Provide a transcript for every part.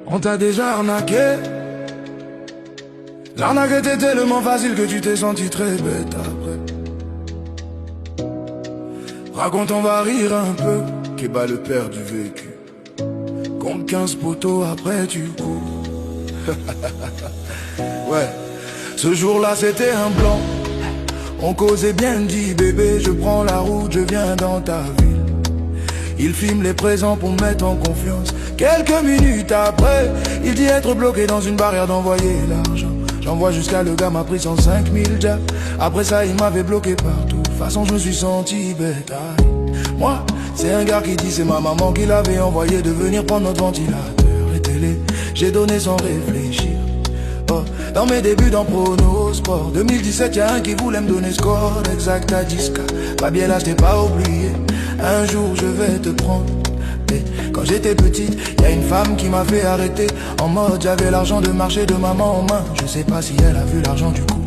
On t'a déjà arnaqué. L'arnaque était tellement facile que tu t'es senti très bête après. Raconte, on va rire un peu. Qu'est le père du vécu. Compte 15 poteaux, après tu cours. Ouais, ce jour-là c'était un blanc. On causait bien, dit bébé, je prends la route, je viens dans ta ville. Il filme les présents pour me mettre en confiance. Quelques minutes après, il dit être bloqué dans une barrière, d'envoyer l'argent. J'envoie jusqu'à le gars m'a pris 105 000 jabs. Après ça il m'avait bloqué partout. De toute façon je me suis senti bête. Aïe. Moi c'est un gars qui dit c'est ma maman qui l'avait envoyé de venir prendre notre ventilateur et télé. J'ai donné sans réfléchir. Oh, dans mes débuts dans Prono Sport 2017 y'a un qui voulait me donner score exact à 10K. Pas bien là, je t'ai pas oublié. Un jour je vais te prendre. Et quand j'étais petite, y'a une femme qui m'a fait arrêter. En mode j'avais l'argent de marché de maman en main. Je sais pas si elle a vu l'argent du coup.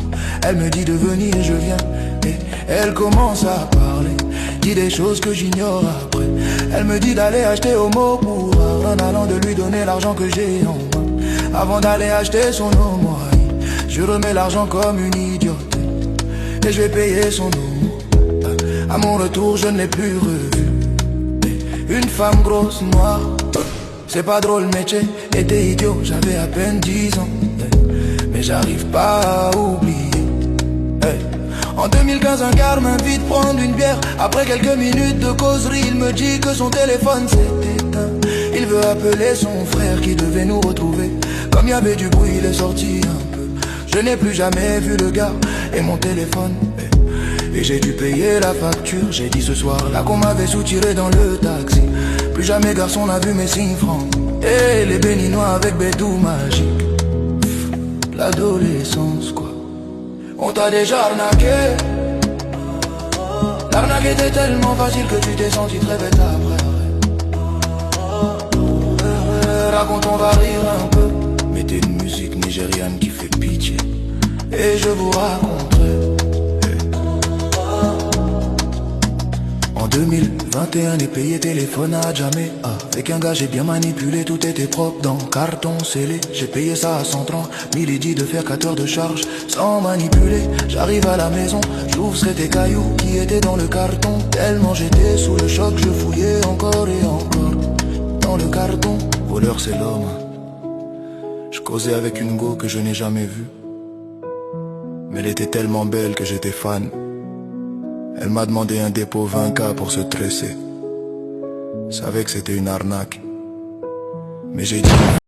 Elle me dit de venir, je viens. Et elle commence à parler, dit des choses que j'ignore après. Elle me dit d'aller acheter au mot pour en allant de lui donner l'argent que j'ai en main. Avant d'aller acheter son homo, je remets l'argent comme une idiote et je vais payer son homo. À mon retour je ne l'ai plus revu. Une femme grosse, noire, c'est pas drôle mais tu étais idiot. J'avais à peine 10 ans, mais j'arrive pas à oublier. En 2015 un gars m'invite prendre une bière. Après quelques minutes de causerie, il me dit que son téléphone s'est éteint. Il veut appeler son frère qui devait nous retrouver. Comme il y avait du bruit, il est sorti un peu. Je n'ai plus jamais vu le gars et mon téléphone. Et j'ai dû payer la facture. J'ai dit ce soir là qu'on m'avait soutiré dans le taxi. Plus jamais garçon n'a vu mes 5 francs. Et les béninois avec bédou magique. L'adolescence quoi. On t'a déjà arnaqué. L'arnaque était tellement facile que tu t'es senti très bête après. Raconte, on va rire un peu. Mettez une musique nigériane qui fait pitié et je vous raconterai. En 2021, les payés téléphone à jamais. Avec un gars j'ai bien manipulé, tout était propre dans carton scellé. J'ai payé ça à 130 000, il dit de faire 4 heures de charge sans manipuler. J'arrive à la maison, j'ouvre tes cailloux qui étaient dans le carton. Tellement j'étais sous le choc, je fouillais encore et encore dans le carton. Voleur c'est l'homme. Je causais avec une go que je n'ai jamais vue, mais elle était tellement belle que j'étais fan. Elle m'a demandé un dépôt 20K pour se tresser. Je savais que c'était une arnaque, mais j'ai dit